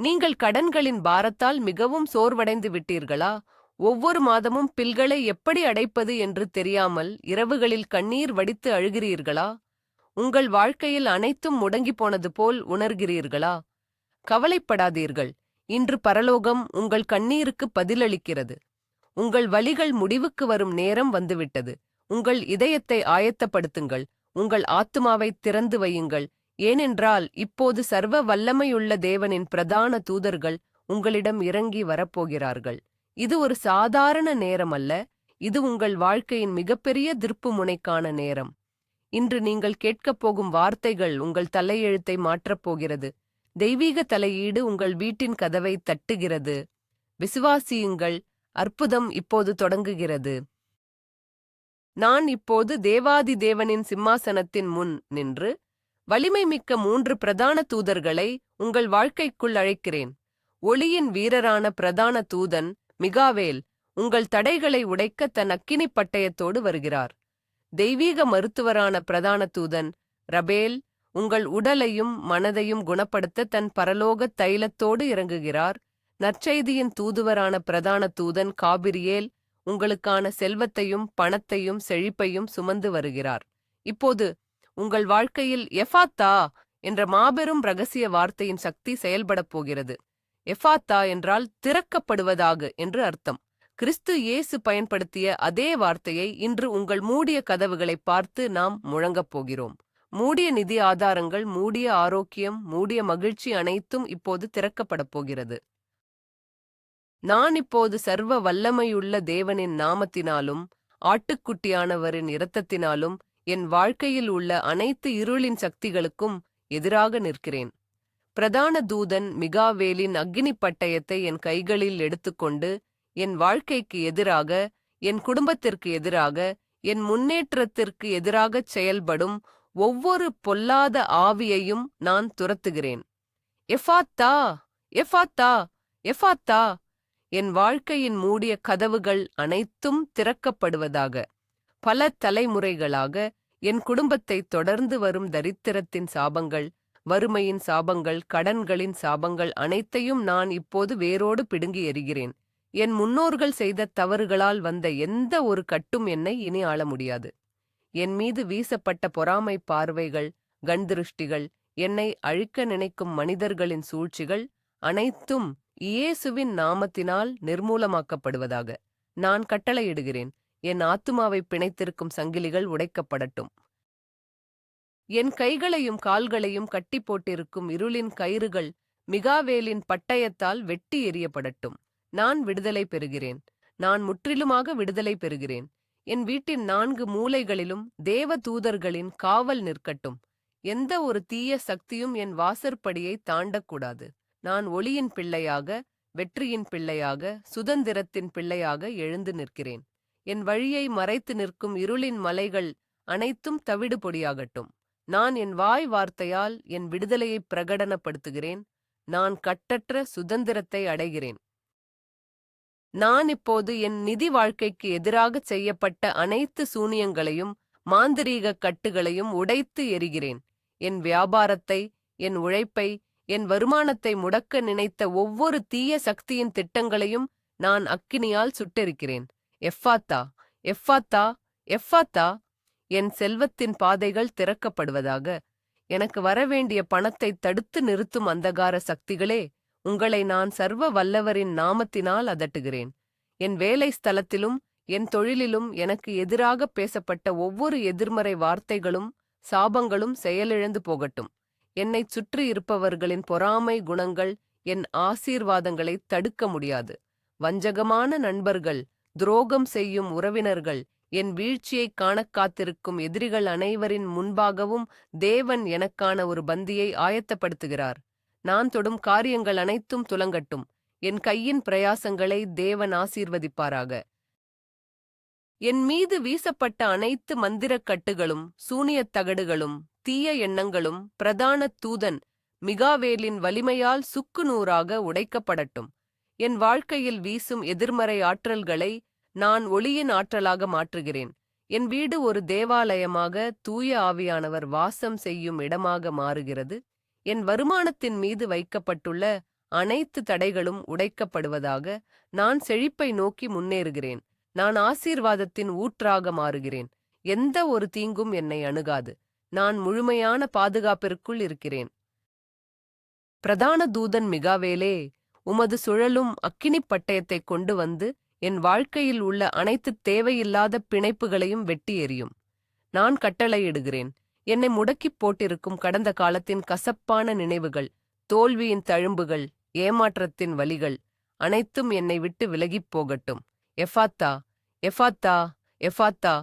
நீங்கள் கடன்களின் பாரத்தால் மிகவும் சோர்வடைந்து விட்டீர்களா? ஒவ்வொரு மாதமும் பில்களை எப்படி அடைப்பது என்று தெரியாமல் இரவுகளில் கண்ணீர் வடித்து அழுகிறீர்களா? உங்கள் வாழ்க்கையில் அனைத்தும் முடங்கிப் போனது போல் உணர்கிறீர்களா? கவலைப்படாதீர்கள். இன்று பரலோகம் உங்கள் கண்ணீருக்கு பதிலளிக்கிறது. உங்கள் வலிகள் முடிவுக்கு வரும் நேரம் வந்துவிட்டது. உங்கள் இதயத்தை ஆயத்தப்படுத்துங்கள். உங்கள் ஆத்துமாவைத் திறந்து வையுங்கள். ஏனென்றால் இப்போது சர்வ வல்லமையுள்ள தேவனின் பிரதான தூதர்கள் உங்களிடம் இறங்கி வரப்போகிறார்கள். இது ஒரு சாதாரண நேரம் அல்ல, இது உங்கள் வாழ்க்கையின் மிகப்பெரிய திருப்புமுனைக்கான நேரம். இன்று நீங்கள் கேட்கப் போகும் வார்த்தைகள் உங்கள் தலையெழுத்தை மாற்றப் போகிறது. தெய்வீக தலையீடு உங்கள் வீட்டின் கதவை தட்டுகிறது. விசுவாசியுங்கள், அற்புதம் இப்போது தொடங்குகிறது. நான் இப்போது தேவாதி தேவனின் சிம்மாசனத்தின் முன் நின்று வலிமை மிக்க 3 பிரதான தூதர்களை உங்கள் வாழ்க்கைக்குள் அழைக்கிறேன். ஒளியின் வீரரான பிரதான தூதன் மிகாவேல் உங்கள் தடைகளை உடைக்க தன் அக்கினிப் பட்டயத்தோடு வருகிறார். தெய்வீக மருத்துவரான பிரதான தூதன் ரபேல் உங்கள் உடலையும் மனதையும் குணப்படுத்த தன் பரலோக தைலத்தோடு இறங்குகிறார். நற்செய்தியின் தூதுவரான பிரதான தூதன் காபிரியேல் உங்களுக்கான செல்வத்தையும் பணத்தையும் செழிப்பையும் சுமந்து வருகிறார். இப்போது உங்கள் வாழ்க்கையில் எஃபாத்தா என்ற மாபெரும் இரகசிய வார்த்தையின் சக்தி செயல்படப் போகிறது. எஃபாத்தா என்றால் திறக்கப்படுவதாக என்று அர்த்தம். கிறிஸ்து இயேசு பயன்படுத்திய அதே வார்த்தையை இன்று உங்கள் மூடிய கதவுகளை பார்த்து நாம் முழங்கப் போகிறோம். மூடிய நிதி ஆதாரங்கள், மூடிய ஆரோக்கியம், மூடிய மகிழ்ச்சி அனைத்தும் இப்போது திறக்கப்படப் போகிறது. நான் இப்போது சர்வ வல்லமையுள்ள தேவனின் நாமத்தினாலும் ஆட்டுக்குட்டியானவரின் இரத்தத்தினாலும் என் வாழ்க்கையில் உள்ள அனைத்து இருளின் சக்திகளுக்கும் எதிராக நிற்கிறேன். பிரதான தூதன் மிகாவேலின் அக்கினிப் பட்டயத்தை என் கைகளில் எடுத்துக்கொண்டு என் வாழ்க்கைக்கு எதிராக, என் குடும்பத்திற்கு எதிராக, என் முன்னேற்றத்திற்கு எதிராகச் செயல்படும் ஒவ்வொரு பொல்லாத ஆவியையும் நான் துரத்துகிறேன். எஃபாத்தா, எஃபாத்தா, எஃபாத்தா! என் வாழ்க்கையின் மூடிய கதவுகள் அனைத்தும் திறக்கப்படுவதாக. பல தலைமுறைகளாக என் குடும்பத்தை தொடர்ந்து வரும் தரித்திரத்தின் சாபங்கள், வறுமையின் சாபங்கள், கடன்களின் சாபங்கள் அனைத்தையும் நான் இப்போது வேரோடு பிடுங்கி எறிகிறேன். என் முன்னோர்கள் செய்த தவறுகளால் வந்த எந்த ஒரு கட்டும் என்னை இனி ஆள முடியாது. என் மீது வீசப்பட்ட பொறாமை பார்வைகள், கண்திருஷ்டிகள், என்னை அழிக்க நினைக்கும் மனிதர்களின் சூழ்ச்சிகள் அனைத்தும் இயேசுவின் நாமத்தினால் நிர்மூலமாக்கப்படுவதாக நான் கட்டளையிடுகிறேன். என் ஆத்துமாவை பிணைத்திருக்கும் சங்கிலிகள் உடைக்கப்படட்டும். என் கைகளையும் கால்களையும் கட்டி போட்டிருக்கும் இருளின் கயிறுகள் மிகாவேலின் பட்டயத்தால் வெட்டி எறியப்படட்டும். நான் விடுதலை பெறுகிறேன். நான் முற்றிலுமாக விடுதலை பெறுகிறேன். என் வீட்டின் 4 மூலைகளிலும் தேவ தூதர்களின் காவல் நிற்கட்டும். எந்த ஒரு தீய சக்தியும் என் வாசற்படியை தாண்டக்கூடாது. நான் ஒளியின் பிள்ளையாக, வெற்றியின் பிள்ளையாக, சுதந்திரத்தின் பிள்ளையாக எழுந்து நிற்கிறேன். என் வழியை மறைத்து நிற்கும் இருளின் மலைகள் அனைத்தும் தவிடு பொடியாகட்டும். நான் என் வாய் வார்த்தையால் என் விடுதலையை பிரகடனப்படுத்துகிறேன். நான் கட்டற்ற சுதந்திரத்தை அடைகிறேன். நான் இப்போது என் நிதி வாழ்க்கைக்கு எதிராக செய்யப்பட்ட அனைத்து சூனியங்களையும் மாந்திரீக கட்டுகளையும் உடைத்து எறிகிறேன். என் வியாபாரத்தை, என் உழைப்பை, என் வருமானத்தை முடக்க நினைத்த ஒவ்வொரு தீய சக்தியின் திட்டங்களையும் நான் அக்கினியால் சுட்டெரிக்கிறேன். எஃபாத்தா, எஃபாத்தா, எஃபாத்தா! என் செல்வத்தின் பாதைகள் திறக்கப்படுவதாக. எனக்கு வரவேண்டிய பணத்தை தடுத்து நிறுத்தும் அந்தகார சக்திகளே, உங்களை நான் சர்வ வல்லவரின் நாமத்தினால் அதட்டுகிறேன். என் வேலை ஸ்தலத்திலும் என் தொழிலிலும் எனக்கு எதிராக பேசப்பட்ட ஒவ்வொரு எதிர்மறை வார்த்தைகளும் சாபங்களும் செயலிழந்து போகட்டும். என்னைச் சுற்றி இருப்பவர்களின் பொறாமை குணங்கள் என் ஆசீர்வாதங்களை தடுக்க முடியாது. வஞ்சகமான நண்பர்கள், துரோகம் செய்யும் உறவினர்கள், என் வீழ்ச்சியைக் காணக் காத்திருக்கும் எதிரிகள் அனைவரின் முன்பாகவும் தேவன் எனக்கான ஒரு பந்தியை ஆயத்தப்படுத்துகிறார். நான் தொடும் காரியங்கள் அனைத்தும் துலங்கட்டும். என் கையின் பிரயாசங்களை தேவன் ஆசீர்வதிப்பாராக. என் மீது வீசப்பட்ட அனைத்து மந்திரக் கட்டுகளும், சூனியத் தகடுகளும், தீய எண்ணங்களும் பிரதான தூதன் மிகாவேலின் வலிமையால் சுக்குநூறாக உடைக்கப்படட்டும். என் வாழ்க்கையில் வீசும் எதிர்மறை ஆற்றல்களை நான் ஒளியின் ஆற்றலாக மாற்றுகிறேன். என் வீடு ஒரு தேவாலயமாக, தூய ஆவியானவர் வாசம் செய்யும் இடமாக மாறுகிறது. என் வருமானத்தின் மீது வைக்கப்பட்டுள்ள அனைத்து தடைகளும் உடைக்கப்படுவதாக. நான் செழிப்பை நோக்கி முன்னேறுகிறேன். நான் ஆசீர்வாதத்தின் ஊற்றாக மாறுகிறேன். எந்த ஒரு தீங்கும் என்னை அணுகாது. நான் முழுமையான பாதுகாப்பிற்குள் இருக்கிறேன். பிரதான தூதன் மிகாவேலே, உமது சுழலும் அக்கினிப் பட்டயத்தைக் கொண்டு வந்து என் வாழ்க்கையில் உள்ள அனைத்து தேவையில்லாத பிணைப்புகளையும் வெட்டி எறியும். நான் கட்டளையிடுகிறேன். என்னை முடக்கிப் போட்டிருக்கும் கடந்த காலத்தின் கசப்பான நினைவுகள், தோல்வியின் தழும்புகள், ஏமாற்றத்தின் வலிகள் அனைத்தும் என்னை விட்டு விலகிப் போகட்டும். எஃபாத்தா, எஃபாத்தா, எஃபாத்தா.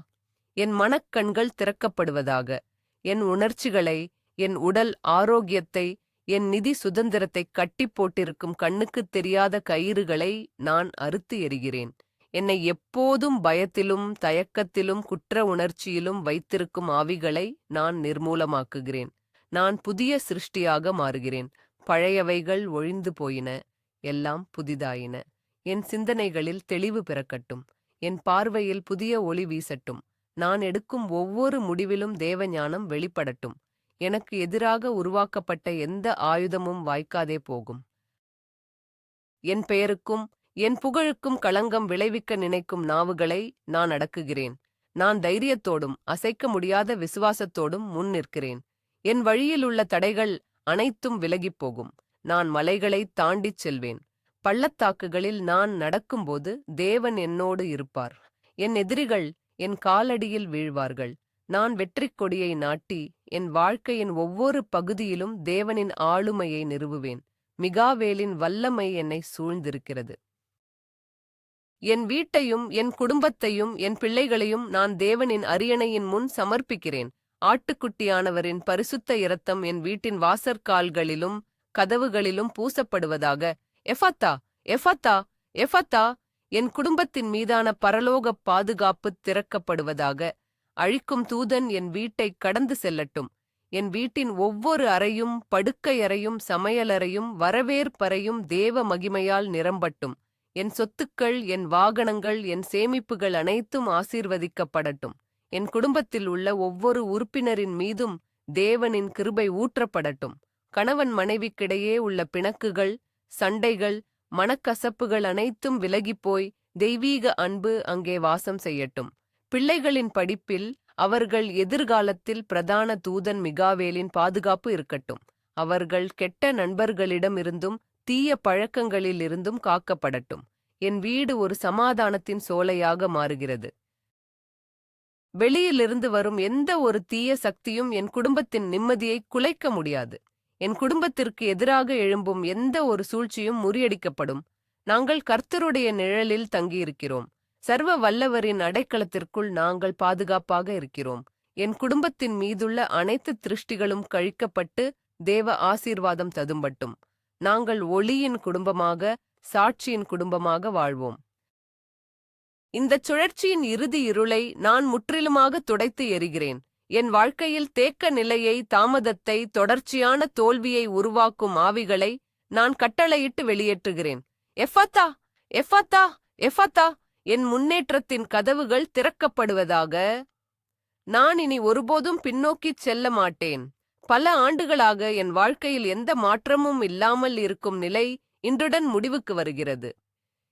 என் மனக்கண்கள் திறக்கப்படுவதாக. என் உணர்ச்சிகளை, என் உடல் ஆரோக்கியத்தை, என் நிதி சுதந்திரத்தை கட்டிப் போட்டிருக்கும் கண்ணுக்குத் தெரியாத கயிறுகளை நான் அறுத்து எறிகிறேன். என்னை எப்போதும் பயத்திலும் தயக்கத்திலும் குற்ற உணர்ச்சியிலும் வைத்திருக்கும் ஆவிகளை நான் நிர்மூலமாக்குகிறேன். நான் புதிய சிருஷ்டியாக மாறுகிறேன். பழையவைகள் ஒழிந்து போயின, எல்லாம் புதிதாயின. என் சிந்தனைகளில் தெளிவு பிறக்கட்டும். என் பார்வையில் புதிய ஒளி வீசட்டும். நான் எடுக்கும் ஒவ்வொரு முடிவிலும் தேவஞானம் வெளிப்படட்டும். எனக்கு எதிராக உருவாக்கப்பட்ட எந்த ஆயுதமும் வாய்க்காதே போகும். என் பெயருக்கும் என் புகழுக்கும் களங்கம் விளைவிக்க நினைக்கும் நாவுகளை நான் அடக்குகிறேன். நான் தைரியத்தோடும் அசைக்க முடியாத விசுவாசத்தோடும் முன் நிற்கிறேன். என் வழியிலுள்ள தடைகள் அனைத்தும் விலகிப் போகும். நான் மலைகளை தாண்டிச் செல்வேன். பள்ளத்தாக்குகளில் நான் நடக்கும்போது தேவன் என்னோடு இருப்பார். என் எதிரிகள் என் காலடியில் வீழ்வார்கள். நான் வெற்றிக் கொடியை நாட்டி என் வாழ்க்கையின் ஒவ்வொரு பகுதியிலும் தேவனின் ஆளுமையை நிறுவுவேன். மிகாவேலின் வல்லமை என்னை சூழ்ந்திருக்கிறது. என் வீட்டையும் என் குடும்பத்தையும் என் பிள்ளைகளையும் நான் தேவனின் அரியணையின் முன் சமர்ப்பிக்கிறேன். ஆட்டுக்குட்டியானவரின் பரிசுத்த இரத்தம் என் வீட்டின் வாசற்கால்களிலும் கதவுகளிலும் பூசப்படுவதாக. எஃபாத்தா, எஃபாத்தா, எஃபாத்தா. என் குடும்பத்தின் மீதான பரலோக பாதுகாப்பு திறக்கப்படுவதாக. அழிக்கும் தூதன் என் வீட்டை கடந்து செல்லட்டும். என் வீட்டின் ஒவ்வொரு அறையும் படுக்கையறையும் சமையலறையும் வரவேற்பறையும் தேவ மகிமையால் நிரம்பட்டும். என் சொத்துக்கள், என் வாகனங்கள், என் சேமிப்புகள் அனைத்தும் ஆசீர்வதிக்கப்படட்டும். என் குடும்பத்தில் உள்ள ஒவ்வொரு உறுப்பினரின் மீதும் தேவனின் கிருபை ஊற்றப்படட்டும். கணவன் மனைவிக்கிடையே உள்ள பிணக்குகள், சண்டைகள், மனக்கசப்புகள் அனைத்தும் விலகிப்போய் தெய்வீக அன்பு அங்கே வாசம் செய்யட்டும். பிள்ளைகளின் படிப்பில், அவர்கள் எதிர்காலத்தில் பிரதான தூதன் மிகாவேலின் பாதுகாப்பு இருக்கட்டும். அவர்கள் கெட்ட நண்பர்களிடமிருந்தும் தீய பழக்கங்களிலிருந்தும் காக்கப்படட்டும். என் வீடு ஒரு சமாதானத்தின் சோலையாக மாறுகிறது. வெளியிலிருந்து வரும் எந்த ஒரு தீய சக்தியும் என் குடும்பத்தின் நிம்மதியை குலைக்க முடியாது. என் குடும்பத்திற்கு எதிராக எழும்பும் எந்த ஒரு சூழ்ச்சியும் முறியடிக்கப்படும். நாங்கள் கர்த்தருடைய நிழலில் தங்கியிருக்கிறோம். சர்வ வல்லவரின் அடைக்கலத்திற்குள் நாங்கள் பாதுகாப்பாக இருக்கிறோம். என் குடும்பத்தின் மீதுள்ள அனைத்து திருஷ்டிகளும் கழிக்கப்பட்டு தேவ ஆசீர்வாதம் ததும்பட்டும். நாங்கள் ஒளியின் குடும்பமாக, சாட்சியின் குடும்பமாக வாழ்வோம். இந்தச் சுழற்சியின் இறுதி இருளை நான் முற்றிலுமாக துடைத்து எறிகிறேன். என் வாழ்க்கையில் தேக்க நிலையை, தாமதத்தை, தொடர்ச்சியான தோல்வியை உருவாக்கும் ஆவிகளை நான் கட்டளையிட்டு வெளியேற்றுகிறேன். எஃபாத்தா, எஃபாத்தா, எஃபாத்தா. என் முன்னேற்றத்தின் கதவுகள் திறக்கப்படுவதாக. நான் இனி ஒருபோதும் பின்னோக்கிச் செல்ல மாட்டேன். பல ஆண்டுகளாக என் வாழ்க்கையில் எந்த மாற்றமும் இல்லாமல் இருக்கும் நிலை இன்றுடன் முடிவுக்கு வருகிறது.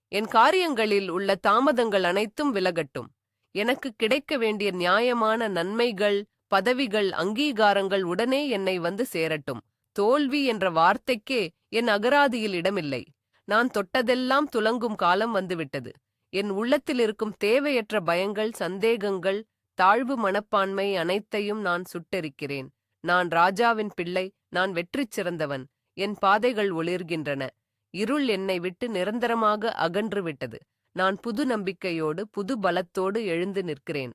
என் காரியங்களில் உள்ள தாமதங்கள் அனைத்தும் விலகட்டும். எனக்கு கிடைக்க வேண்டிய நியாயமான நன்மைகள், பதவிகள், அங்கீகாரங்கள் உடனே என்னை வந்து சேரட்டும். தோல்வி என்ற வார்த்தைக்கே என் அகராதியில் இடமில்லை. நான் தொட்டதெல்லாம் துலங்கும் காலம் வந்துவிட்டது. என் உள்ளத்தில் இருக்கும் தேவையற்ற பயங்கள், சந்தேகங்கள், தாழ்வு மனப்பான்மை அனைத்தையும் நான் சுட்டெரிக்கிறேன். நான் ராஜாவின் பிள்ளை. நான் வெற்றி சிறந்தவன். என் பாதைகள் ஒளிர்கின்றன. இருள் என்னை விட்டு நிரந்தரமாக அகன்று விட்டது. நான் புது நம்பிக்கையோடு, புது பலத்தோடு எழுந்து நிற்கிறேன்.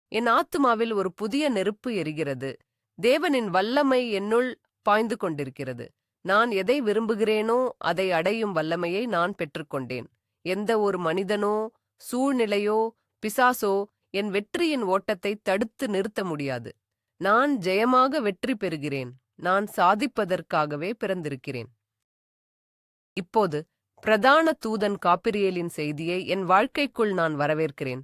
என் ஆத்துமாவில் ஒரு புதிய நெருப்பு எரிகிறது. தேவனின் வல்லமை என்னுள் பாய்ந்து கொண்டிருக்கிறது. நான் எதை விரும்புகிறேனோ அதை அடையும் வல்லமையை நான் பெற்றுக்கொண்டேன். எந்த ஒரு மனிதனோ, சூழ்நிலையோ, பிசாசோ என் வெற்றியின் ஓட்டத்தை தடுத்து நிறுத்த முடியாது. நான் ஜெயமாக வெற்றி பெறுகிறேன். நான் சாதிப்பதற்காகவே பிறந்திருக்கிறேன். இப்போது பிரதான தூதன் காபிரியேலின் செய்தியை என் வாழ்க்கைக்குள் நான் வரவேற்கிறேன்.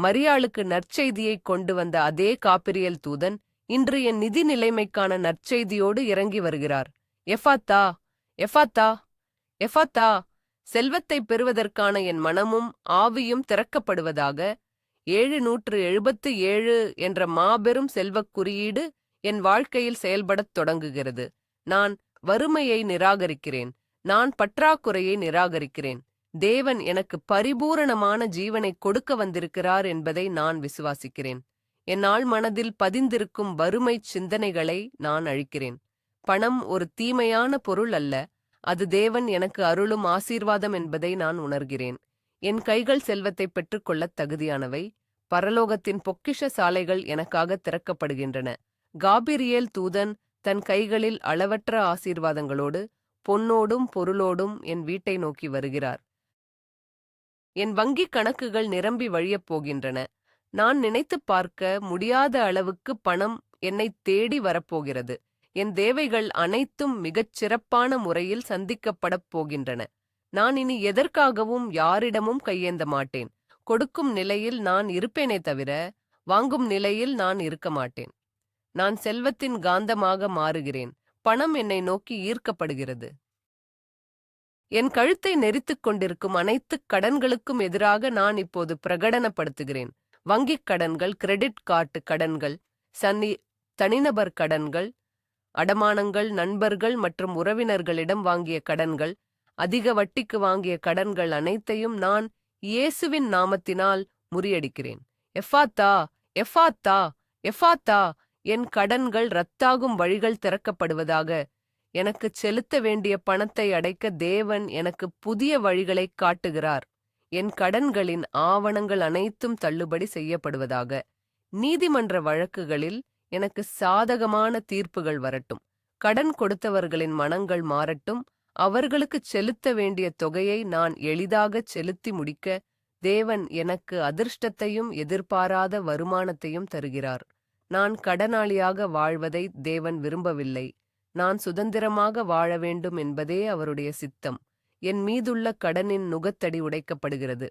மரியாளுக்கு நற்செய்தியை கொண்டு வந்த அதே காபிரியேல் தூதன் இன்று என் நிதி நிலைமைக்கான நற்செய்தியோடு இறங்கி வருகிறார். எஃபாத்தா, எஃபாத்தா, எஃபாத்தா, செல்வத்தை பெறுவதற்கான என் மனமும் ஆவியும் திறக்கப்படுவதாக. 777 என்ற மாபெரும் செல்வக் குறியீடு என் வாழ்க்கையில் செயல்படத் தொடங்குகிறது. நான் வறுமையை நிராகரிக்கிறேன். நான் பற்றாக்குறையை நிராகரிக்கிறேன். தேவன் எனக்கு பரிபூரணமான ஜீவனை கொடுக்க வந்திருக்கிறார் என்பதை நான் விசுவாசிக்கிறேன். என் ஆழ் மனதில் பதிந்திருக்கும் வறுமைச் சிந்தனைகளை நான் அழிக்கிறேன். பணம் ஒரு தீமையான பொருள் அல்ல, அது தேவன் எனக்கு அருளும் ஆசீர்வாதம் என்பதை நான் உணர்கிறேன். என் கைகள் செல்வத்தை பெற்றுக்கொள்ளத் தகுதியானவை. பரலோகத்தின் பொக்கிஷ சாலைகள் எனக்காக திறக்கப்படுகின்றன. காபிரியேல் தூதன் தன் கைகளில் அளவற்ற ஆசீர்வாதங்களோடு பொன்னோடும் பொருளோடும் என் வீட்டை நோக்கி வருகிறார். என் வங்கிக் கணக்குகள் நிரம்பி வழியப் போகின்றன. நான் நினைத்துப் பார்க்க முடியாத அளவுக்கு பணம் என்னை தேடி வரப்போகிறது. என் தேவைகள் அனைத்தும் மிகச் சிறப்பான முறையில் சந்திக்கப்படப் போகின்றன. நான் இனி எதற்காகவும் யாரிடமும் கையேந்த மாட்டேன். கொடுக்கும் நிலையில் நான் இருப்பேனே தவிர வாங்கும் நிலையில் நான் இருக்க மாட்டேன். நான் செல்வத்தின் காந்தமாக மாறுகிறேன். பணம் என்னை நோக்கி ஈர்க்கப்படுகிறது. என் கழுத்தை நெரித்துக் கொண்டிருக்கும் அனைத்து கடன்களுக்கும் எதிராக நான் இப்போது பிரகடனப்படுத்துகிறேன். வங்கிக் கடன்கள், கிரெடிட் கார்டு கடன்கள், தனிநபர் கடன்கள், அடமானங்கள், நண்பர்கள் மற்றும் உறவினர்களிடம் வாங்கிய கடன்கள், அதிக வட்டிக்கு வாங்கிய கடன்கள் அனைத்தையும் நான் இயேசுவின் நாமத்தினால் முறியடிக்கிறேன். எஃபாத்தா, எஃபாத்தா, எஃபாத்தா, என் கடன்கள் ரத்தாகும் வழிகள் திறக்கப்படுவதாக. எனக்கு செலுத்த வேண்டிய பணத்தை அடைக்க தேவன் எனக்கு புதிய வழிகளைக் காட்டுகிறார். என் கடன்களின் ஆவணங்கள் அனைத்தும் தள்ளுபடி செய்யப்படுவதாக. நீதிமன்ற வழக்குகளில் எனக்கு சாதகமான தீர்ப்புகள் வரட்டும். கடன் கொடுத்தவர்களின் மனங்கள் மாறட்டும். அவர்களுக்கு செலுத்த வேண்டிய தொகையை நான் எளிதாகச் செலுத்தி முடிக்க தேவன் எனக்கு அதிர்ஷ்டத்தையும் எதிர்பாராத வருமானத்தையும் தருகிறார். நான் கடனாளியாக வாழ்வதை தேவன் விரும்பவில்லை. நான் சுதந்திரமாக வாழ வேண்டும் என்பதே அவருடைய சித்தம். என் மீதுள்ள கடனின் நுகத்தடி உடைக்கப்படுகிறது.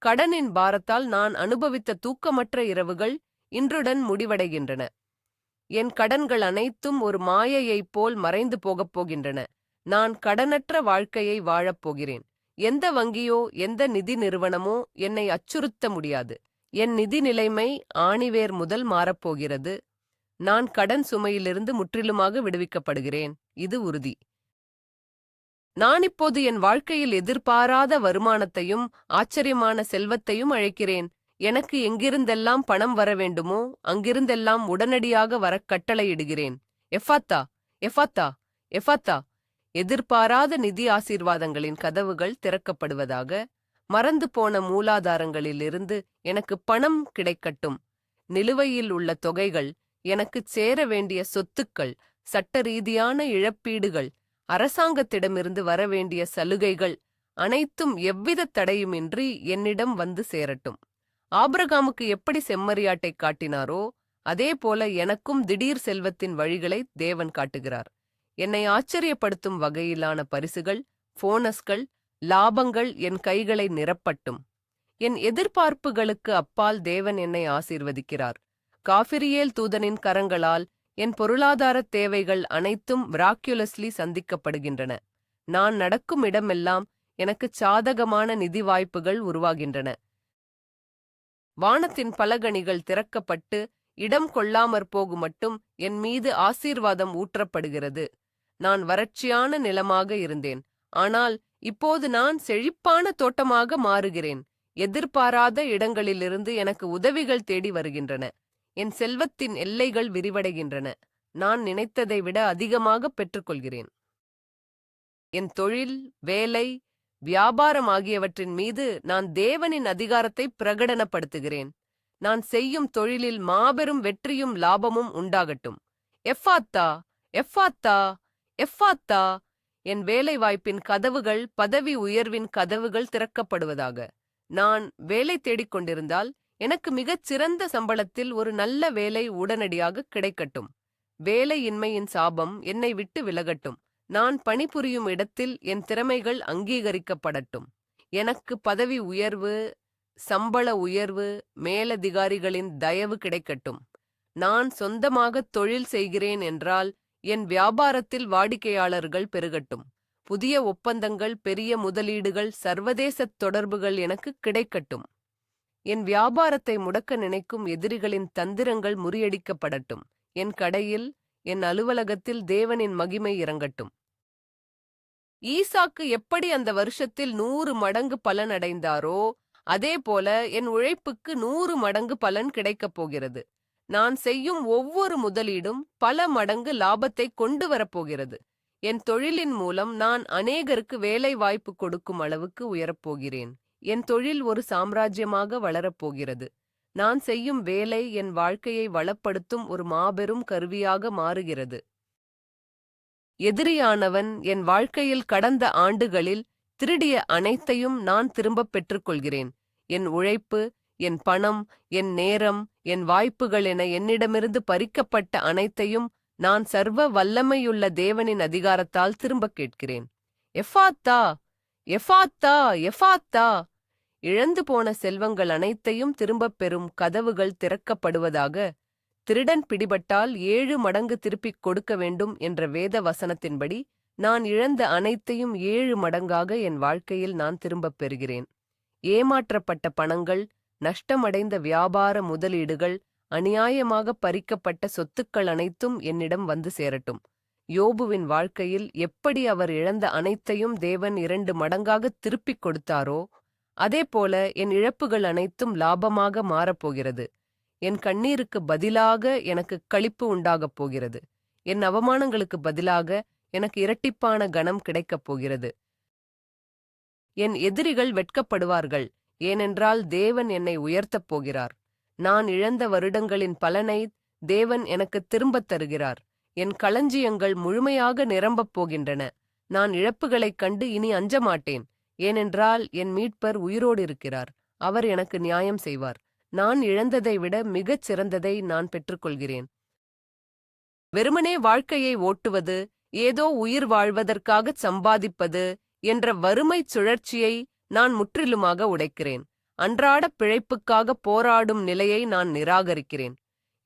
கடனின் பாரத்தால் நான் அனுபவித்த தூக்கமற்ற இரவுகள் இன்றுடன் முடிவடைகின்றன. என் கடன்கள் அனைத்தும் ஒரு மாயையைப் போல் மறைந்து போகப் போகின்றன. நான் கடனற்ற வாழ்க்கையை வாழப்போகிறேன். எந்த வங்கியோ எந்த நிதி நிறுவனமோ என்னை அச்சுறுத்த முடியாது. என் நிதி நிலைமை ஆணிவேர் முதல் மாறப்போகிறது. நான் கடன் சுமையிலிருந்து முற்றிலுமாக விடுவிக்கப்படுகிறேன். இது உறுதி. நான் இப்போது என் வாழ்க்கையில் எதிர்பாராத வருமானத்தையும் ஆச்சரியமான செல்வத்தையும் அழைக்கிறேன். எனக்கு எங்கிருந்தெல்லாம் பணம் வர வேண்டுமோ அங்கிருந்தெல்லாம் உடனடியாக வரக் கட்டளையிடுகிறேன். எஃபாத்தா, எஃபாத்தா, எஃபாத்தா. எதிர்பாராத நிதி ஆசீர்வாதங்களின் கதவுகள் திறக்கப்படுவதாக. மறந்து போன மூலாதாரங்களிலிருந்து எனக்கு பணம் கிடைக்கட்டும். நிலுவையில் உள்ள தொகைகள், எனக்குச் சேர வேண்டிய சொத்துக்கள், சட்ட ரீதியான இழப்பீடுகள், அரசாங்கத்திடமிருந்து வரவேண்டிய சலுகைகள் அனைத்தும் எவ்வித தடையுமின்றி என்னிடம் வந்து சேரட்டும். ஆபிரகாமுக்கு எப்படி செம்மறியாட்டை காட்டினாரோ அதேபோல எனக்கும் திடீர் செல்வத்தின் வழிகளை தேவன் காட்டுகிறார். என்னை ஆச்சரியப்படுத்தும் வகையிலான பரிசுகள், போனஸ்கள், லாபங்கள் என் கைகளை நிரப்பட்டும். என் எதிர்பார்ப்புகளுக்கு அப்பால் தேவன் என்னை ஆசீர்வதிக்கிறார். காபிரியேல் தூதனின் கரங்களால் என் பொருளாதாரத் தேவைகள் அனைத்தும் மிராக்யுலஸ்லி சந்திக்கப்படுகின்றன. நான் நடக்கும் இடமெல்லாம் எனக்கு சாதகமான நிதி வாய்ப்புகள் உருவாகின்றன. வானத்தின் பலகணிகள் திறக்கப்பட்டு இடம் கொள்ளாமற் போகுமட்டும் என் மீது ஆசீர்வாதம் ஊற்றப்படுகிறது. நான் வறட்சியான நிலமாக இருந்தேன். ஆனால் இப்போது நான் செழிப்பான தோட்டமாக மாறுகிறேன். எதிர்பாராத இடங்களிலிருந்து எனக்கு உதவிகள் தேடி வருகின்றன. என் செல்வத்தின் எல்லைகள் விரிவடைகின்றன. நான் நினைத்ததை விட அதிகமாக பெற்றுக்கொள்கிறேன். என் தொழில், வேலை, வியாபாரம் ஆகியவற்றின் மீது நான் தேவனின் அதிகாரத்தை பிரகடனப்படுத்துகிறேன். நான் செய்யும் தொழிலில் மாபெரும் வெற்றியும் லாபமும் உண்டாகட்டும். எஃபாத்தா, எஃபாத்தா, எஃபாத்தா. என் வேலைவாய்ப்பின் கதவுகள், பதவி உயர்வின் கதவுகள் திறக்கப்படுவதாக. நான் வேலை தேடிக் கொண்டிருந்தால் எனக்கு மிகச் சிறந்த சம்பளத்தில் ஒரு நல்ல வேலை உடனடியாக கிடைக்கட்டும். வேலையின்மையின் சாபம் என்னை விட்டு விலகட்டும். நான் பணிபுரியும் இடத்தில் என் திறமைகள் அங்கீகரிக்கப்படட்டும். எனக்கு பதவி உயர்வு, சம்பள உயர்வு, மேலதிகாரிகளின் தயவு கிடைக்கட்டும். நான் சொந்தமாக தொழில் செய்கிறேன் என்றால் என் வியாபாரத்தில் வாடிக்கையாளர்கள் பெருகட்டும். புதிய ஒப்பந்தங்கள், பெரிய முதலீடுகள், சர்வதேச தொடர்புகள் எனக்கு கிடைக்கட்டும். என் வியாபாரத்தை முடக்க நினைக்கும் எதிரிகளின் தந்திரங்கள் முறியடிக்கப்படட்டும். என் கடையில், என் அலுவலகத்தில் தேவனின் மகிமை இறங்கட்டும். ஈசாக்கு எப்படி அந்த வருஷத்தில் 100 மடங்கு பலன் அடைந்தாரோ, அதேபோல என் உழைப்புக்கு 100 மடங்கு பலன் கிடைக்கப் போகிறது. நான் செய்யும் ஒவ்வொரு முதலீடும் பல மடங்கு லாபத்தை கொண்டு வரப்போகிறது. என் தொழிலின் மூலம் நான் அநேகருக்கு வேலை வாய்ப்பு கொடுக்கும் அளவுக்கு உயரப்போகிறேன். என் தொழில் ஒரு சாம்ராஜ்யமாக வளரப்போகிறது. நான் செய்யும் வேலை என் வாழ்க்கையை வளப்படுத்தும் ஒரு மாபெரும் கருவியாக மாறுகிறது. எதிரியானவன் என் வாழ்க்கையில் கடந்த ஆண்டுகளில் திருடிய அனைத்தையும் நான் திரும்பப் பெற்றுக்கொள்கிறேன். என் உழைப்பு, என் பணம், என் நேரம், என் வாய்ப்புகள் என என்னிடமிருந்து பறிக்கப்பட்ட அனைத்தையும் நான் சர்வ வல்லமையுள்ள தேவனின் அதிகாரத்தால் திரும்பக் கேட்கிறேன். எஃபாத்தா, எஃபாத்தா, எஃபாத்தா! இழந்து போன செல்வங்கள் அனைத்தையும் திரும்பப் பெறும் கதவுகள் திறக்கப்படுவதாக. திருடன் பிடிபட்டால் 7 மடங்கு திருப்பிக் கொடுக்க வேண்டும் என்ற வேத வசனத்தின்படி நான் இழந்த அனைத்தையும் 7 மடங்காக என் வாழ்க்கையில் நான் திரும்பப் பெறுகிறேன். ஏமாற்றப்பட்ட பணங்கள், நஷ்டமடைந்த வியாபார முதலீடுகள், அநியாயமாக பறிக்கப்பட்ட சொத்துக்கள் அனைத்தும் என்னிடம் வந்து சேரட்டும். யோபுவின் வாழ்க்கையில் எப்படி அவர் இழந்த அனைத்தையும் தேவன் 2 மடங்காக திருப்பிக் கொடுத்தாரோ, அதேபோல என் இழப்புகள் அனைத்தும் லாபமாக மாறப்போகிறது. என் கண்ணீருக்கு பதிலாக எனக்கு களிப்பு உண்டாகப் போகிறது. என் அவமானங்களுக்கு பதிலாக எனக்கு இரட்டிப்பான கனம் கிடைக்கப் போகிறது. என் எதிரிகள் வெட்கப்படுவார்கள், ஏனென்றால் தேவன் என்னை உயர்த்தப் போகிறார். நான் இழந்த வருடங்களின் பலனை தேவன் எனக்கு திரும்பத் தருகிறார். என் களஞ்சியங்கள் முழுமையாக நிரம்பப் போகின்றன. நான் இழப்புகளைக் கண்டு இனி அஞ்ச மாட்டேன், ஏனென்றால் என் மீட்பர் உயிரோடு இருக்கிறார். அவர் எனக்கு நியாயம் செய்வார். நான் இழந்ததை விட மிகச் சிறந்ததை நான் பெற்றுக்கொள்கிறேன். வெறுமனே வாழ்க்கையை ஓட்டுவது, ஏதோ உயிர் வாழ்வதற்காகச் சம்பாதிப்பது என்ற வறுமைச் சுழற்சியை நான் முற்றிலுமாக உடைக்கிறேன். அன்றாடப் பிழைப்புக்காக போராடும் நிலையை நான் நிராகரிக்கிறேன்.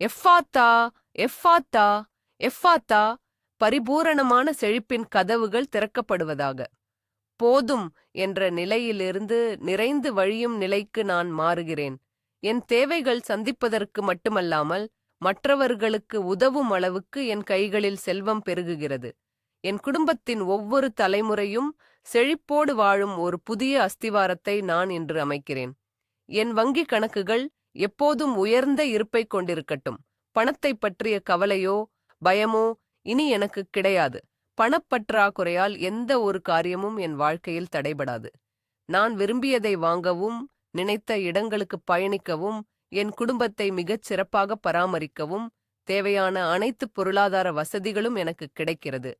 எஃபாத்தா, எஃபாத்தா, எஃபாத்தா! பரிபூரணமான செழிப்பின் கதவுகள் திறக்கப்படுவதாக. போதும் என்ற நிலையிலிருந்து நிறைந்து வழியும் நிலைக்கு நான் மாறுகிறேன். என் தேவைகள் சந்திப்பதற்கு மட்டுமல்லாமல் மற்றவர்களுக்கு உதவும் அளவுக்கு என் கைகளில் செல்வம் பெருகுகிறது. என் குடும்பத்தின் ஒவ்வொரு தலைமுறையும் செழிப்போடு வாழும் ஒரு புதிய அஸ்திவாரத்தை நான் இன்று அமைக்கிறேன். என் வங்கி கணக்குகள் எப்போதும் உயர்ந்த இருப்பை கொண்டிருக்கட்டும். பணத்தை பற்றிய கவலையோ பயமோ இனி எனக்கு கிடையாது. பணப்பற்றாக்குறையால் எந்த ஒரு காரியமும் என் வாழ்க்கையில் தடைபடாது. நான் விரும்பியதை வாங்கவும், நினைத்த இடங்களுக்கு பயணிக்கவும், என் குடும்பத்தை மிகச் சிறப்பாக பராமரிக்கவும் தேவையான அனைத்து பொருளாதார வசதிகளும் எனக்கு கிடைக்கிறது.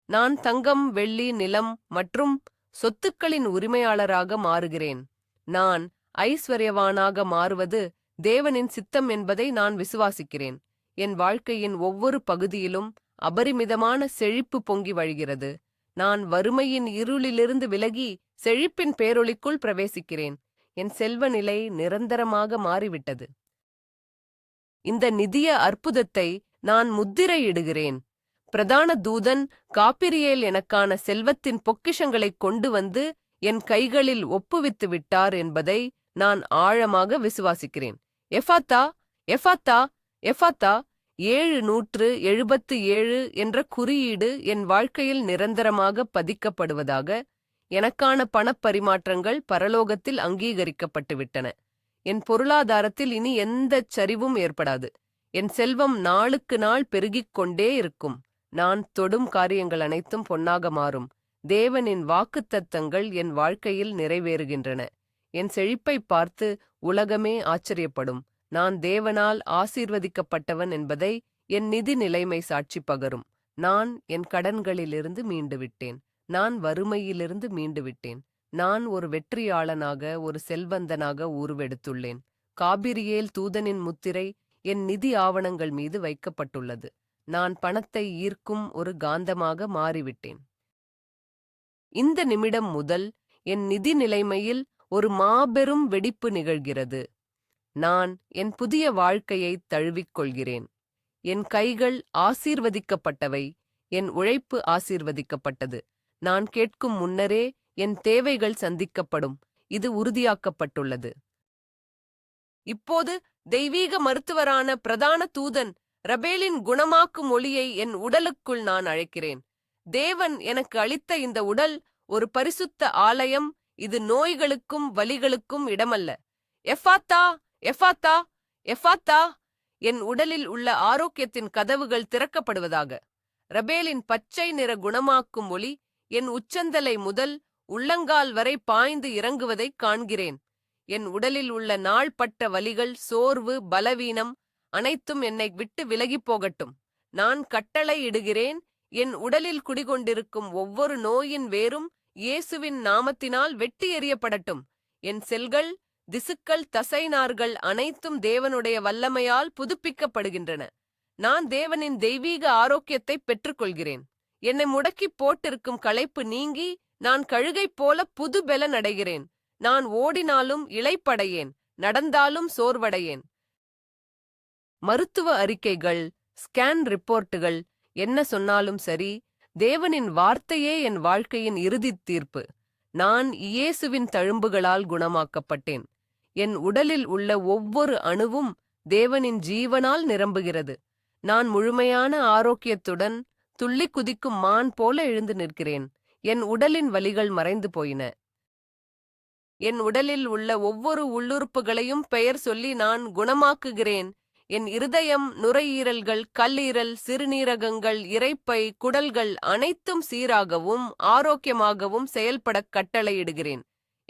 நான் தங்கம், வெள்ளி, நிலம் மற்றும் சொத்துக்களின் உரிமையாளராக மாறுகிறேன். நான் ஐஸ்வர்யவானாக மாறுவது தேவனின் சித்தம் என்பதை நான் விசுவாசிக்கிறேன். என் வாழ்க்கையின் ஒவ்வொரு பகுதியிலும் அபரிமிதமான செழிப்பு பொங்கி வழிகிறது. நான் வறுமையின் இருளிலிருந்து விலகி செழிப்பின் பேரொளிக்குள் பிரவேசிக்கிறேன். என் செல்வ நிலை நிரந்தரமாக மாறிவிட்டது. இந்த நிதிய அற்புதத்தை நான் முத்திரையிடுகிறேன். பிரதான தூதன் காபிரியேல் எனக்கான செல்வத்தின் பொக்கிஷங்களைக் கொண்டு வந்து என் கைகளில் ஒப்புவித்து விட்டார் என்பதை நான் ஆழமாக விசுவாசிக்கிறேன். எஃபாத்தா, எஃபாத்தா, எஃபாத்தா! 777 என்ற குறியீடு என் வாழ்க்கையில் நிரந்தரமாக பதிக்கப்படுவதாக. எனக்கான பணப்பரிமாற்றங்கள் பரலோகத்தில் அங்கீகரிக்கப்பட்டுவிட்டன. என் பொருளாதாரத்தில் இனி எந்தச் சரிவும் ஏற்படாது. என் செல்வம் நாளுக்கு நாள் பெருகிக் கொண்டே இருக்கும். நான் தொடும் காரியங்கள் அனைத்தும் பொன்னாக மாறும். தேவனின் வாக்குத்தத்தங்கள் என் வாழ்க்கையில் நிறைவேறுகின்றன. என் செழிப்பை பார்த்து உலகமே ஆச்சரியப்படும். நான் தேவனால் ஆசீர்வதிக்கப்பட்டவன் என்பதை என் நிதி நிலைமை சாட்சி பகரும். நான் என் கடன்களிலிருந்து மீண்டுவிட்டேன். நான் வறுமையிலிருந்து மீண்டுவிட்டேன். நான் ஒரு வெற்றியாளனாக, ஒரு செல்வந்தனாக உருவெடுத்துள்ளேன். காபிரியேல் தூதனின் முத்திரை என் நிதி ஆவணங்கள் மீது வைக்கப்பட்டுள்ளது. நான் பணத்தை ஈர்க்கும் ஒரு காந்தமாக மாறிவிட்டேன். இந்த நிமிடம் முதல் என் நிதி நிலைமையில் ஒரு மாபெரும் வெடிப்பு நிகழ்கிறது. நான் என் புதிய வாழ்க்கையை தழுவிக் கொள்கிறேன். என் கைகள் ஆசீர்வதிக்கப்பட்டவை, என் உழைப்பு ஆசீர்வதிக்கப்பட்டது. நான் கேட்கும் முன்னரே என் தேவைகள் சந்திக்கப்படும். இது உறுதியாக்கப்பட்டுள்ளது. இப்போது தெய்வீக மருத்துவரான பிரதான தூதன் ரபேலின் குணமாக்கும் ஒளியை என் உடலுக்குள் நான் அழைக்கிறேன். தேவன் எனக்கு அளித்த இந்த உடல் ஒரு பரிசுத்த ஆலயம். இது நோய்களுக்கும் வலிகளுக்கும் இடமல்ல. எஃபாத்தா, எஃபாத்தா, எஃபாத்தா. என் உடலில் உள்ள ஆரோக்கியத்தின் கதவுகள் திறக்கப்படுவதாக. ரபேலின் பச்சை நிற குணமாக்கும் ஒளி என் உச்சந்தலை முதல் உள்ளங்கால் வரை பாய்ந்து இறங்குவதைக் காண்கிறேன். என் உடலில் உள்ள நாள்பட்ட வலிகள், சோர்வு, பலவீனம் அனைத்தும் என்னை விட்டு விலகிப் போகட்டும். நான் கட்டளை இடுகிறேன். என் உடலில் குடிகொண்டிருக்கும் ஒவ்வொரு நோயின் வேரும் இயேசுவின் நாமத்தினால் வெட்டி எறியப்படட்டும். என் செல்கள், திசுக்கள், தசைநார்கள் அனைத்தும் தேவனுடைய வல்லமையால் புதுப்பிக்கப்படுகின்றன. நான் தேவனின் தெய்வீக ஆரோக்கியத்தை பெற்றுக்கொள்கிறேன். என்னை முடக்கிப் போட்டிருக்கும் களைப்பு நீங்கி நான் கழுகைப் போல புது பெலன் அடைகிறேன். நான் ஓடினாலும் இளைப்படையேன், நடந்தாலும் சோர்வடையேன். மருத்துவ அறிக்கைகள், ஸ்கேன் ரிப்போர்ட்டுகள் என்ன சொன்னாலும் சரி, தேவனின் வார்த்தையே என் வாழ்க்கையின் இறுதித் தீர்ப்பு. நான் இயேசுவின் தழும்புகளால் குணமாக்கப்பட்டேன். என் உடலில் உள்ள ஒவ்வொரு அணுவும் தேவனின் ஜீவனால் நிரம்புகிறது. நான் முழுமையான ஆரோக்கியத்துடன் துள்ளி குதிக்கும் மான் போல எழுந்து நிற்கிறேன். என் உடலின் வலிகள் மறைந்து போயின. என் உடலில் உள்ள ஒவ்வொரு உள்ளுறுப்புகளையும் பெயர் சொல்லி நான் குணமாக்குகிறேன். என் இருதயம், நுரையீரல்கள், கல்லீரல், சிறுநீரகங்கள், இரைப்பை, குடல்கள் அனைத்தும் சீராகவும் ஆரோக்கியமாகவும் செயல்படக் கட்டளையிடுகிறேன்.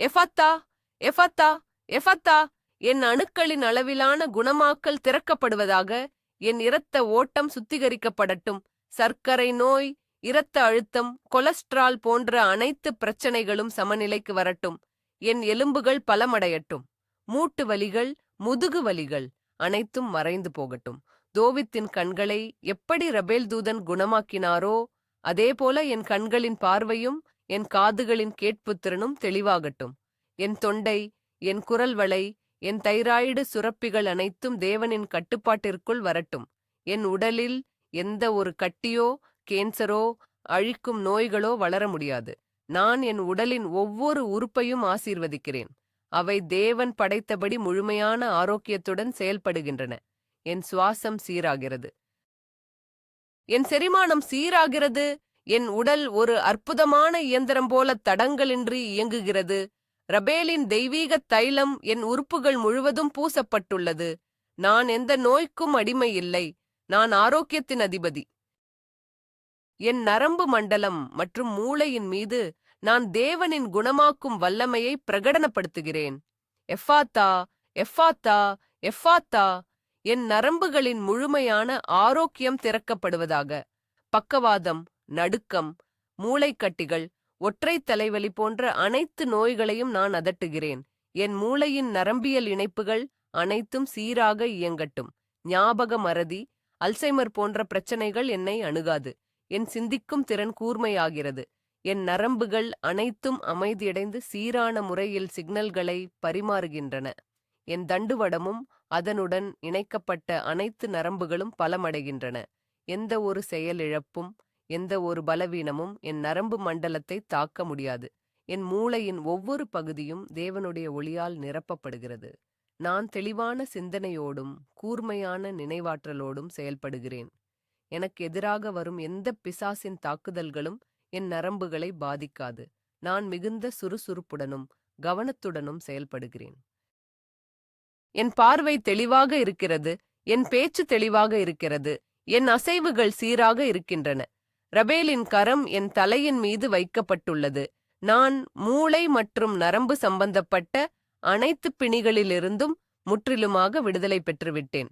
எஃபத்தா, எஃபத்தா, எஃபத்தா. என் அணுக்களின் அளவிலான குணமாக்கல் திறக்கப்படுவதாக. என் இரத்த ஓட்டம் சுத்திகரிக்கப்படட்டும். சர்க்கரை நோய், இரத்த அழுத்தம், கொலஸ்ட்ரால் போன்ற அனைத்து பிரச்சனைகளும் சமநிலைக்கு வரட்டும். என் எலும்புகள் பலமடையட்டும். மூட்டு வலிகள், முதுகு வலிகள் அனைத்தும் மறைந்து போகட்டும். தோவித்தின் கண்களை எப்படி ரபேல் தூதன் குணமாக்கினாரோ அதேபோல என் கண்களின் பார்வையும் என் காதுகளின் கேட்புத்திறனும் தெளிவாகட்டும். என் தொண்டை, என் குரல் வளை, என் தைராய்டு சுரப்பிகள் அனைத்தும் தேவனின் கட்டுப்பாட்டிற்குள் வரட்டும். என் உடலில் எந்த ஒரு கட்டியோ, கேன்சரோ, அழிக்கும் நோய்களோ வளர முடியாது. நான் என் உடலின் ஒவ்வொரு உறுப்பையும் ஆசீர்வதிக்கிறேன். அவை தேவன் படைத்தபடி முழுமையான ஆரோக்கியத்துடன் செயல்படுகின்றன. என் சுவாசம் சீராகிறது. என் செரிமானம் சீராகிறது. என் உடல் ஒரு அற்புதமான இயந்திரம் போல தடங்கலின்றி இயங்குகிறது. ரபேலின் தெய்வீக தைலம் என் உறுப்புகள் முழுவதும் பூசப்பட்டுள்ளது. நான் எந்த நோய்க்கும் அடிமை இல்லை. நான் ஆரோக்கியத்தின் அதிபதி. என் நரம்பு மண்டலம் மற்றும் மூளையின் மீது நான் தேவனின் குணமாக்கும் வல்லமையை பிரகடனப்படுத்துகிறேன். எஃபாத்தா, எஃபாத்தா, எஃபாத்தா. என் நரம்புகளின் முழுமையான ஆரோக்கியம் திறக்கப்படுவதாக. பக்கவாதம், நடுக்கம், மூளைக்கட்டிகள், ஒற்றை தலைவலி போன்ற அனைத்து நோய்களையும் நான் அதட்டுகிறேன். என் மூளையின் நரம்பியல் இணைப்புகள் அனைத்தும் சீராக இயங்கட்டும். ஞாபக மறதி, அல்சைமர் போன்ற பிரச்சனைகள் என்னை அணுகாது. என் சிந்திக்கும் திறன் கூர்மையாகிறது. என் நரம்புகள் அனைத்தும் அமைதியடைந்து சீரான முறையில் சிக்னல்களை பரிமாறுகின்றன. என் தண்டுவடமும் அதனுடன் இணைக்கப்பட்ட அனைத்து நரம்புகளும் பலமடைகின்றன. எந்த ஒரு செயலிழப்பும், எந்த ஒரு பலவீனமும் என் நரம்பு மண்டலத்தை தாக்க முடியாது. என் மூளையின் ஒவ்வொரு பகுதியும் தேவனுடைய ஒளியால் நிரப்பப்படுகிறது. நான் தெளிவான சிந்தனையோடும் கூர்மையான நினைவாற்றலோடும் செயல்படுகிறேன். எனக்கு எதிராக வரும் எந்த பிசாசின் தாக்குதல்களும் என் நரம்புகளை பாதிக்காது. நான் மிகுந்த சுறுசுறுப்புடனும் கவனத்துடனும் செயல்படுகிறேன். என் பார்வை தெளிவாக இருக்கிறது. என் பேச்சு தெளிவாக இருக்கிறது. என் அசைவுகள் சீராக இருக்கின்றன. ரபேலின் கரம் என் தலையின் மீது வைக்கப்பட்டுள்ளது. நான் மூளை மற்றும் நரம்பு சம்பந்தப்பட்ட அனைத்து பிணிகளிலிருந்தும் முற்றிலுமாக விடுதலை பெற்றுவிட்டேன்.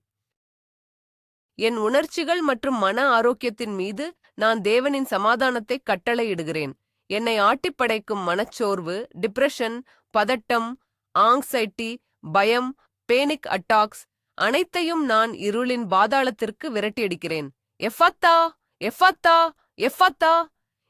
என் உணர்ச்சிகள் மற்றும் மன ஆரோக்கியத்தின் மீது நான் தேவனின் சமாதானத்தை கட்டளையிடுகிறேன். என்னை ஆட்டிப்படைக்கும் மனச்சோர்வு, டிப்ரெஷன், பதட்டம், ஆங்ஸைட்டி, பயம், பேனிக் அட்டாக்ஸ் அனைத்தையும் நான் இருளின் பாதாளத்திற்கு விரட்டியடிக்கிறேன். எஃபத்தா, எஃபத்தா, எஃபத்தா.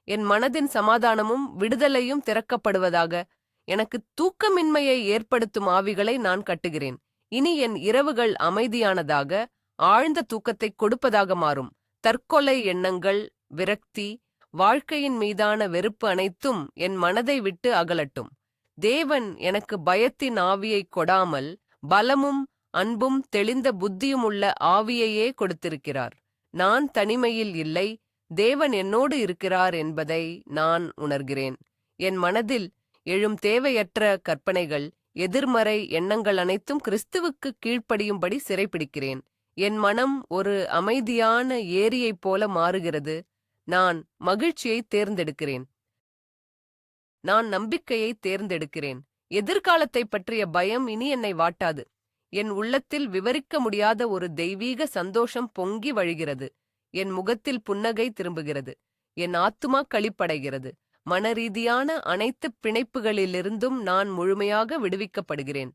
என் மனதின் சமாதானமும் விடுதலையும் திறக்கப்படுவதாக. எனக்கு தூக்கமின்மையை ஏற்படுத்தும் ஆவிகளை நான் கட்டுகிறேன். இனி என் இரவுகள் அமைதியானதாக, ஆழ்ந்த தூக்கத்தை கொடுப்பதாக மாறும். தற்கொலை எண்ணங்கள், விரக்தி, வாழ்க்கையின் மீதான வெறுப்பு அனைத்தும் என் மனதை விட்டு அகலட்டும். தேவன் எனக்கு பயத்தின் ஆவியை கொடாமல் பலமும் அன்பும் தெளிந்த புத்தியுமுள்ள ஆவியையே கொடுத்திருக்கிறார். நான் தனிமையில் இல்லை, தேவன் என்னோடு இருக்கிறார் என்பதை நான் உணர்கிறேன். என் மனதில் எழும் தேவையற்ற கற்பனைகள், எதிர்மறை எண்ணங்கள் அனைத்தும் கிறிஸ்துவுக்கு கீழ்ப்படியும்படி சிறைப்பிடிக்கிறேன். என் மனம் ஒரு அமைதியான ஏரியைப் போல மாறுகிறது. நான் மகிழ்ச்சியை தேர்ந்தெடுக்கிறேன். நான் நம்பிக்கையை தேர்ந்தெடுக்கிறேன். எதிர்காலத்தைப் பற்றிய பயம் இனி என்னை வாட்டாது. என் உள்ளத்தில் விவரிக்க முடியாத ஒரு தெய்வீக சந்தோஷம் பொங்கி வழிகிறது. என் முகத்தில் புன்னகை திரும்புகிறது. என் ஆத்துமா களிப்படைகிறது. மனரீதியான அனைத்து பிணைப்புகளிலிருந்தும் நான் முழுமையாக விடுவிக்கப்படுகிறேன்.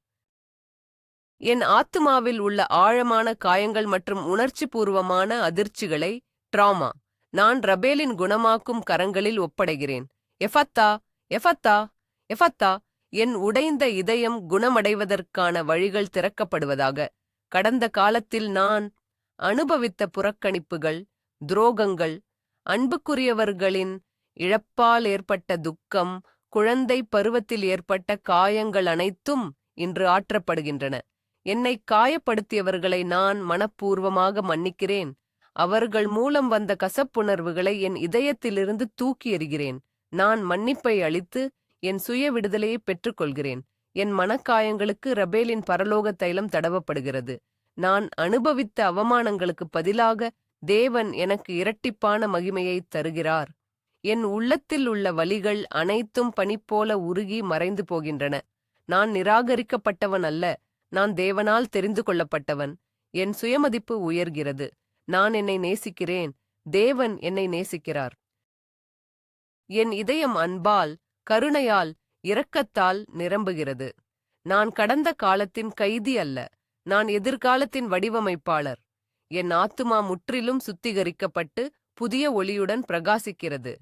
என் ஆத்துமாவில் உள்ள ஆழமான காயங்கள் மற்றும் உணர்ச்சிபூர்வமான அதிர்ச்சிகளை, ட்ராமா, நான் ரபேலின் குணமாக்கும் கரங்களில் ஒப்படைகிறேன். எஃபத்தா, எஃபத்தா, எஃபத்தா, என் உடைந்த இதயம் குணமடைவதற்கான வழிகள் திறக்கப்படுவதாக. கடந்த காலத்தில் நான் அனுபவித்த புறக்கணிப்புகள், துரோகங்கள், அன்புக்குரியவர்களின் இழப்பால் ஏற்பட்ட துக்கம், குழந்தை பருவத்தில் ஏற்பட்ட காயங்கள் அனைத்தும் இன்று ஆற்றப்படுகின்றன. என்னை காயப்படுத்தியவர்களை நான் மனப்பூர்வமாக மன்னிக்கிறேன். அவர்கள் மூலம் வந்த கசப்புணர்வுகளை என் இதயத்திலிருந்து தூக்கி எறிகிறேன். நான் மன்னிப்பை அளித்து என் சுய விடுதலையை பெற்றுக்கொள்கிறேன். என் மனக்காயங்களுக்கு ரபேலின் பரலோக தைலம் தடவப்படுகிறது. நான் அனுபவித்த அவமானங்களுக்கு பதிலாக தேவன் எனக்கு இரட்டிப்பான மகிமையை தருகிறார். என் உள்ளத்தில் உள்ள வலிகள் அனைத்தும் பனிப்போல உருகி மறைந்து போகின்றன. நான் நிராகரிக்கப்பட்டவன் அல்ல, நான் தேவனால் தெரிந்து கொள்ளப்பட்டவன். என் சுயமதிப்பு உயர்கிறது. நான் என்னை நேசிக்கிறேன். தேவன் என்னை நேசிக்கிறார். என் இதயம் அன்பால், கருணையால், இரக்கத்தால் நிரம்புகிறது. நான் கடந்த காலத்தின் கைதி அல்ல, நான் எதிர்காலத்தின் வடிவமைப்பாளர். என் ஆத்துமா முற்றிலும் சுத்திகரிக்கப்பட்டு புதிய ஒளியுடன் பிரகாசிக்கிறது.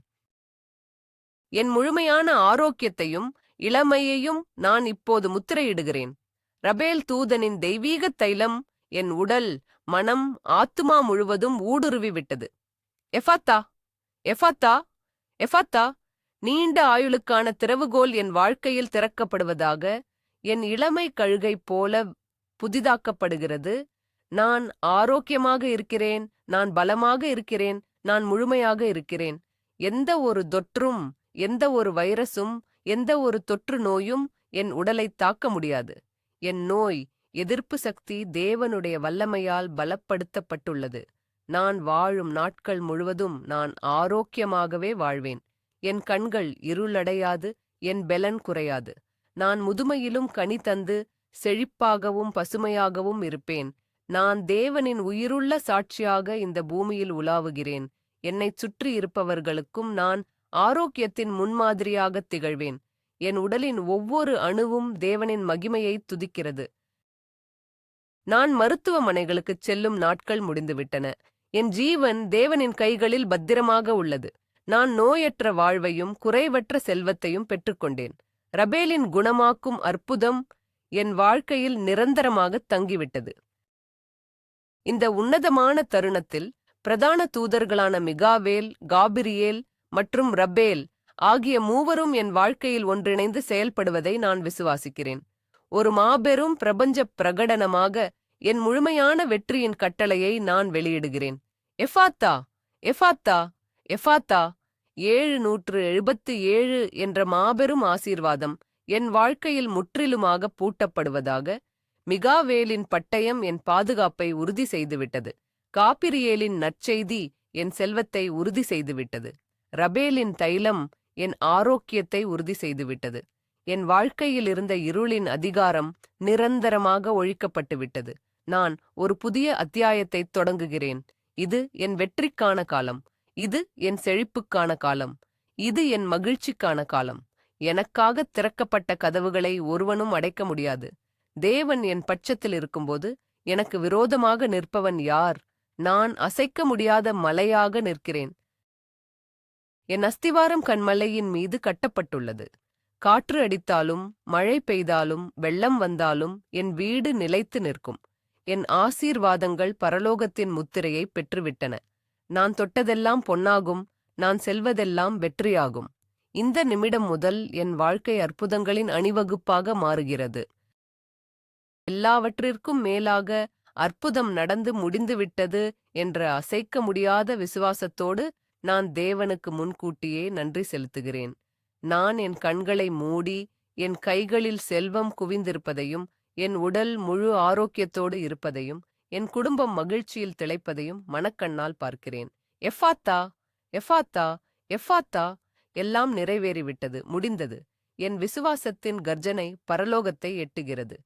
என் முழுமையான ஆரோக்கியத்தையும் இளமையையும் நான் இப்போது முத்திரையிடுகிறேன். ரபேல் தூதனின் தெய்வீக தைலம் என் உடல், மனம், ஆத்துமா முழுவதும் ஊடுருவிவிட்டது. எஃபத்தா, எஃபத்தா, எஃபத்தா, நீண்ட ஆயுளுக்கான திறவுகோல் என் வாழ்க்கையில் திறக்கப்படுவதாக. என் இளமை கழுகை போல புதிதாக்கப்படுகிறது. நான் ஆரோக்கியமாக இருக்கிறேன், நான் பலமாக இருக்கிறேன், நான் முழுமையாக இருக்கிறேன். எந்த ஒரு தொற்றும், எந்த ஒரு வைரசும், எந்த ஒரு தொற்று நோயும் என் உடலை தாக்க முடியாது. என் நோய் எதிர்ப்பு சக்தி தேவனுடைய வல்லமையால் பலப்படுத்தப்பட்டுள்ளது. நான் வாழும் நாட்கள் முழுவதும் நான் ஆரோக்கியமாகவே வாழ்வேன். என் கண்கள் இருளடையாது, என் பெலன் குறையாது. நான் முதுமையிலும் கனி தந்து செழிப்பாகவும் பசுமையாகவும் இருப்பேன். நான் தேவனின் உயிருள்ள சாட்சியாக இந்த பூமியில் உலாவுகிறேன். என்னைச் சுற்றி இருப்பவர்களுக்கும் நான் ஆரோக்கியத்தின் முன்மாதிரியாகத் திகழ்வேன். என் உடலின் ஒவ்வொரு அணுவும் தேவனின் மகிமையை துதிக்கிறது. நான் மருத்துவமனைகளுக்குச் செல்லும் நாட்கள் முடிந்துவிட்டன. என் ஜீவன் தேவனின் கைகளில் பத்திரமாக உள்ளது. நான் நோயற்ற வாழ்வையும் குறைவற்ற செல்வத்தையும் பெற்றுக்கொண்டேன். ரபேலின் குணமாக்கும் அற்புதம் என் வாழ்க்கையில் நிரந்தரமாக தங்கிவிட்டது. இந்த உன்னதமான தருணத்தில் பிரதான தூதர்களான மிகாவேல், காபிரியேல் மற்றும் ரபேல் ஆகிய மூவரும் என் வாழ்க்கையில் ஒன்றிணைந்து செயல்படுவதை நான் விசுவாசிக்கிறேன். ஒரு மாபெரும் பிரபஞ்ச பிரகடனமாக என் முழுமையான வெற்றியின் கட்டளையை நான் வெளியிடுகிறேன். எஃபாத்தா, எஃபாத்தா, எஃபாத்தா. 777 என்ற மாபெரும் ஆசீர்வாதம் என் வாழ்க்கையில் முற்றிலுமாக பூட்டப்படுவதாக. மிகாவேலின் பட்டயம் என் பாதுகாப்பை உறுதி செய்துவிட்டது. காபிரியேலின் நற்செய்தி என் செல்வத்தை உறுதி செய்துவிட்டது. ரபேலின் தைலம் என் ஆரோக்கியத்தை உறுதி செய்துவிட்டது. என் வாழ்க்கையில் இருந்த இருளின் அதிகாரம் நிரந்தரமாக ஒழிக்கப்பட்டுவிட்டது. நான் ஒரு புதிய அத்தியாயத்தைத் தொடங்குகிறேன். இது என் வெற்றிக்கான காலம். இது என் செழிப்புக்கான காலம். இது என் மகிழ்ச்சிக்கான காலம். எனக்காக திறக்கப்பட்ட கதவுகளை ஒருவனும் அடைக்க முடியாது. தேவன் என் பட்சத்தில் இருக்கும்போது எனக்கு விரோதமாக நிற்பவன் யார்? நான் அசைக்க முடியாத மலையாக நிற்கிறேன். என் அஸ்திவாரம் கன்மலையின் மீது கட்டப்பட்டுள்ளது. காற்று அடித்தாலும், மழை பெய்தாலும், வெள்ளம் வந்தாலும் என் வீடு நிலைத்து நிற்கும். என் ஆசீர்வாதங்கள் பரலோகத்தின் முத்திரையை பெற்றுவிட்டன. நான் தொட்டதெல்லாம் பொன்னாகும், நான் செல்வதெல்லாம் வெற்றியாகும். இந்த நிமிடம் முதல் என் வாழ்க்கை அற்புதங்களின் அணிவகுப்பாக மாறுகிறது. எல்லாவற்றிற்கும் மேலாக அற்புதம் நடந்து முடிந்துவிட்டது என்ற அசைக்க முடியாத விசுவாசத்தோடு நான் தேவனுக்கு முன்கூட்டியே நன்றி செலுத்துகிறேன். நான் என் கண்களை மூடி என் கைகளில் செல்வம் குவிந்திருப்பதையும், என் உடல் முழு ஆரோக்கியத்தோடு இருப்பதையும், என் குடும்பம் மகிழ்ச்சியில் திளைப்பதையும் மனக்கண்ணால் பார்க்கிறேன். எஃபாத்தா, எஃபாத்தா, எஃபாத்தா, எல்லாம் நிறைவேறிவிட்டது, முடிந்தது. என் விசுவாசத்தின் கர்ஜனை பரலோகத்தை எட்டுகிறது.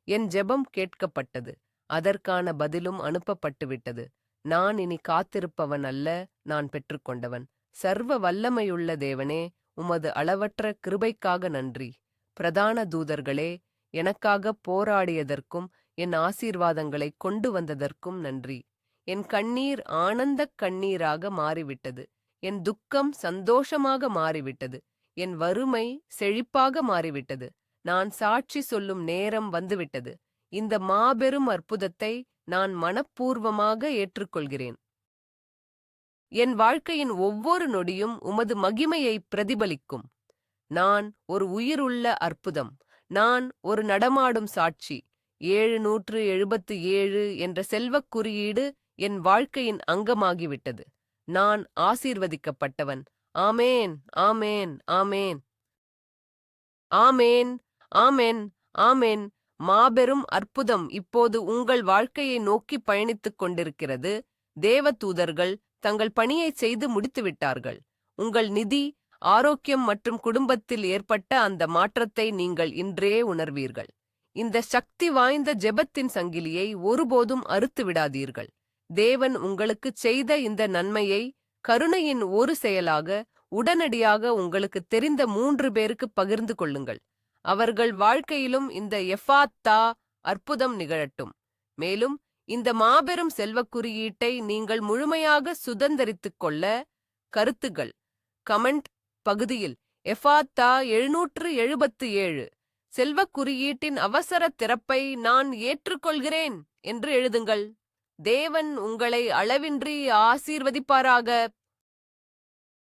என் ஜெபம் கேட்கப்பட்டது, அதற்கான பதிலும் அனுப்பப்பட்டுவிட்டது. நான் இனி காத்திருப்பவன் அல்ல, நான் பெற்றுக்கொண்டவன். சர்வ வல்லமையுள்ள தேவனே, உமது அளவற்ற கிருபைக்காக நன்றி. பிரதான தூதர்களே, எனக்காக போராடியதற்கும் என் ஆசீர்வாதங்களை கொண்டு வந்ததற்கும் நன்றி. என் கண்ணீர் ஆனந்தக் கண்ணீராக மாறிவிட்டது. என் துக்கம் சந்தோஷமாக மாறிவிட்டது. என் வறுமை செழிப்பாக மாறிவிட்டது. நான் சாட்சி சொல்லும் நேரம் வந்துவிட்டது. இந்த மாபெரும் அற்புதத்தை நான் மனப்பூர்வமாக ஏற்றுக்கொள்கிறேன். என் வாழ்க்கையின் ஒவ்வொரு நொடியும் உமது மகிமையை பிரதிபலிக்கும். நான் ஒரு உயிருள்ள அற்புதம். நான் ஒரு நடமாடும் சாட்சி. 777 என்ற செல்வக் குறியீடு என் வாழ்க்கையின் அங்கமாகிவிட்டது. நான் ஆசீர்வதிக்கப்பட்டவன். ஆமேன், ஆமேன், ஆமேன், ஆமேன், ஆமேன், ஆமேன். மாபெரும் அற்புதம் இப்போது உங்கள் வாழ்க்கையை நோக்கி பயணித்துக் கொண்டிருக்கிறது. தேவதூதர்கள் தங்கள் பணியைச் செய்து முடித்துவிட்டார்கள். உங்கள் நிதி, ஆரோக்கியம் மற்றும் குடும்பத்தில் ஏற்பட்ட அந்த மாற்றத்தை நீங்கள் இன்றே உணர்வீர்கள். இந்த சக்தி வாய்ந்த ஜெபத்தின் சங்கிலியை ஒருபோதும் அறுத்து விடாதீர்கள். தேவன் உங்களுக்குச் செய்த இந்த நன்மையை கருணையின் ஒரு செயலாக உடனடியாக உங்களுக்கு தெரிந்த 3 பேருக்கு பகிர்ந்து கொள்ளுங்கள். அவர்கள் வாழ்க்கையிலும் இந்த எஃபாத்தா அற்புதம் நிகழட்டும். மேலும் இந்த மாபெரும் செல்வக் குறியீட்டை நீங்கள் முழுமையாக சுதந்தரித்துக் கொள்ள கருத்துகள் கமெண்ட் பகுதியில் எஃபாத்தா 777 செல்வக் குறியீட்டின் அவசர திறப்பை நான் ஏற்றுக்கொள்கிறேன் என்று எழுதுங்கள். தேவன் உங்களை அளவின்றி ஆசீர்வதிப்பாராக.